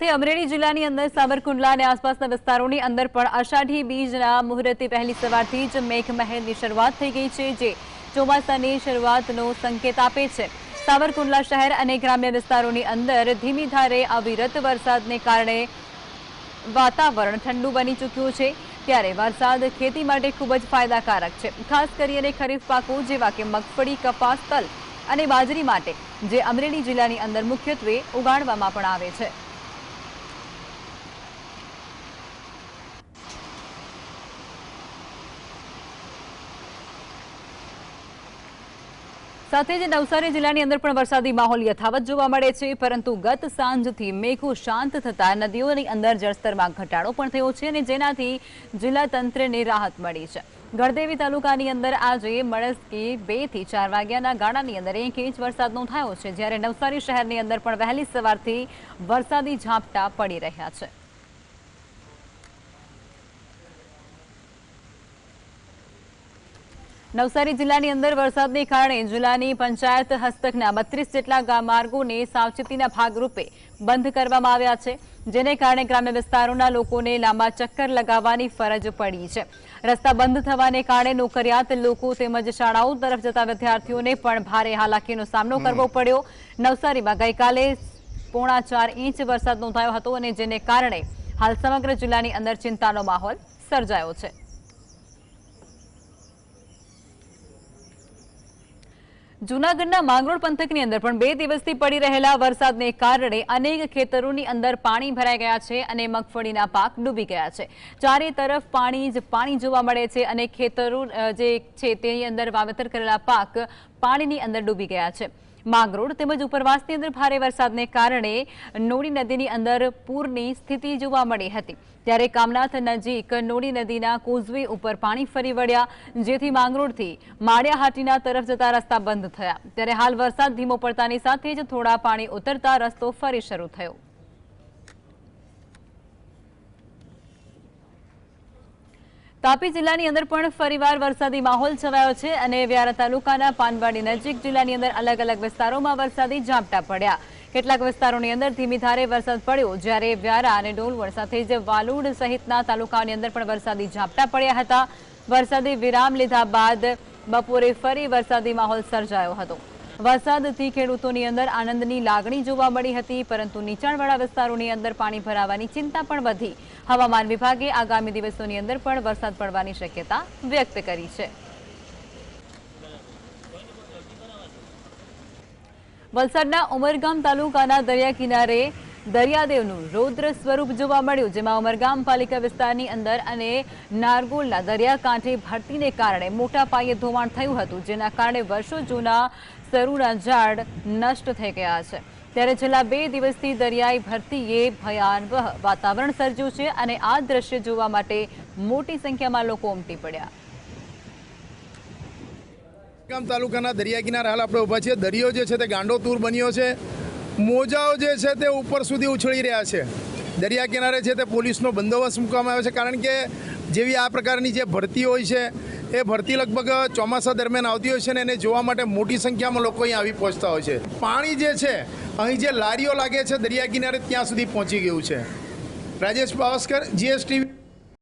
अमरेली जिल्लाની અંદર સાવરકુંડલા અને આસપાસના વિસ્તારોની અંદર પણ અષાઢી બીજના મુહૂર્તે પહેલી સવારથી જ મેઘમહેરની શરૂઆત થઈ ગઈ છે, જે ચોમાસાની શરૂઆતનો સંકેત આપે છે। સાવરકુંડલા શહેર અને ગ્રામ્ય વિસ્તારોની અંદર ધીમી ધારે અવિરત વરસાદને કારણે વાતાવરણ ઠંડુ બની ચૂક્યું છે, ત્યારે વરસાદ ખેતી માટે ખૂબ જ ફાયદાકારક છે। ખાસ કરીને ખરીફ પાકો જેવા કે મગફળી, કપાસ, તલ અને બાજરી માટે જે અમરેલી જિલ્લાની અંદર મુખ્યત્વે ઉગાડવામાં પણ આવે છે। સાથે જ નવસારી જિલ્લાની અંદર પણ વરસાદી માહોલ યથાવત જોવા મળે છે, પરંતુ ગત સાંજથી મેઘો શાંત થતા નદીઓની અંદર જળસ્તરમાં ઘટાડો પણ થયો છે અને જેનાથી જિલ્લા તંત્રને રાહત મળી છે। ગણદેવી તાલુકાની અંદર આજે મળસ્કે 2 થી 4 વાગ્યાના ગાળાની અંદર 1 ઇંચ વરસાદ નોંધાયો છે, જ્યારે નવસારી શહેરની અંદર પણ વહેલી સવારથી વરસાદી ઝાપટા પડી રહ્યા છે। નવસારી જિલ્લાની અંદર વરસાદને કારણે જિલ્લાની પંચાયત હસ્તકના 32 જેટલા માર્ગોને સાવચેતીના ભાગરૂપે બંધ કરવામાં આવ્યા છે, જેને કારણે ગ્રામ્ય વિસ્તારોના લોકોને લાંબા ચક્કર લગાવવાની ફરજ પડી છે। રસ્તા બંધ થવાને કારણે નોકરિયાત લોકો તેમજ શાળાઓ તરફ જતા વિદ્યાર્થીઓને પણ ભારે હાલાકીનો સામનો કરવો પડ્યો। નવસારીમાં ગઈકાલે 4.5 ઇંચ વરસાદ નોંધાયો હતો અને જેને કારણે હાલ સમગ્ર જિલ્લાની અંદર ચિંતાનો માહોલ સર્જાયો છે। જૂનાગઢના માંગરોળ પંથકની અંદર પણ 2 દિવસથી પડી રહેલા વરસાદને કારણે અનેક ખેતરોની અંદર પાણી ભરાઈ ગયા છે અને મગફળીના પાક ડૂબી ગયા છે। ચારે તરફ પાણી જ પાણી જોવા મળે છે અને ખેતરો જે છે તેની અંદર વાવેતર કરેલા પાક પાણીની અંદર ડૂબી ગયા છે। માંગરોળ તેમજ ઉપરવાસની અંદર ભારે વરસાદને કારણે નોડી નદીની અંદર પૂરની સ્થિતિ જોવા મળી હતી, ત્યારે કામનાથ નજીક નોડી નદીના કોઝવે ઉપર પાણી ફરી વળ્યા, જેથી માંગરોળથી માળિયાહાટીના તરફ જતા રસ્તા બંધ થયા। ત્યારે હાલ વરસાદ ધીમો પડતાની સાથે જ થોડા પાણી ઉતરતા રસ્તો ફરી શરૂ થયો। તાપી જિલ્લાની અંદર પણ ફરીવાર વરસાદી માહોલ છવાયો છે અને વ્યારા તાલુકાના પાનવાડી નજીક જિલ્લાની અંદર અલગ અલગ વિસ્તારોમાં વરસાદી ઝાપટા પડ્યા। કેટલાક વિસ્તારોની અંદર ધીમી ધારે વરસાદ પડ્યો, જ્યારે વ્યારા અને ડોલવણ સાથે જ વાલુડ સહિતના તાલુકાઓની અંદર પણ વરસાદી ઝાપટા પડ્યા હતા। વરસાદી વિરામ લીધા બાદ બપોરે ફરી વરસાદી માહોલ સર્જાયો હતો। વરસાદથી ખેડૂતોની અંદર આનંદની લાગણી જોવા મળી હતી, પરંતુ નીચાણવાળા વિસ્તારોની અંદર પાણી ભરાવાની ચિંતા પણ વધી। હવામાન વિભાગે આગામી દિવસોની અંદર પણ વરસાદ પડવાની શક્યતા વ્યક્ત કરી છે। વલસાડના ઉમરગામ તાલુકાના દરિયા કિનારે દરિયાદેવનું રૌદ્ર સ્વરૂપ જોવા મળ્યું, જેમાં ઉમરગામ પાલિકા વિસ્તારની અંદર અને નારગોલના દરિયાકાંઠે ભરતીને કારણે મોટા પાયે ધોવાણ થયું હતું, જેના કારણે વર્ષો જૂના સરુના ઝાડ નષ્ટ થઈ ગયા છે। ત્યારે છેલ્લા 2 દિવસથી દરિયાઈ ભરતીએ ભયાનક વાતાવરણ સર્જ્યું છે અને આ દ્રશ્ય જોવા માટે મોટી સંખ્યામાં લોકો ઉમટી પડ્યા। ઉમરગામ તાલુકાના દરિયા કિનારે હાલ આપણે ઊભા છીએ। દરિયો જે છે તે ગાંડોતુર બન્યો છે, મોજાઓ જે છે તે ઉપર સુધી ઉછળી રહ્યા છે। દરિયા કિનારે છે તે પોલીસનો બંદોબસ્ત મૂકવામાં આવ્યો છે, કારણ કે જેવી આ પ્રકારની જે ભરતી હોય છે એ ભરતી લગભગ ચોમાસા દરમિયાન આવતી હોય છે ને એને જોવા માટે મોટી સંખ્યામાં લોકો અહીં આવી પહોંચતા હોય છે। પાણી જે છે અહીં જે લારીઓ લાગે છે દરિયા કિનારે ત્યાં સુધી પહોંચી ગયું છે। રાજેશ પાવસ્કર, GSTV।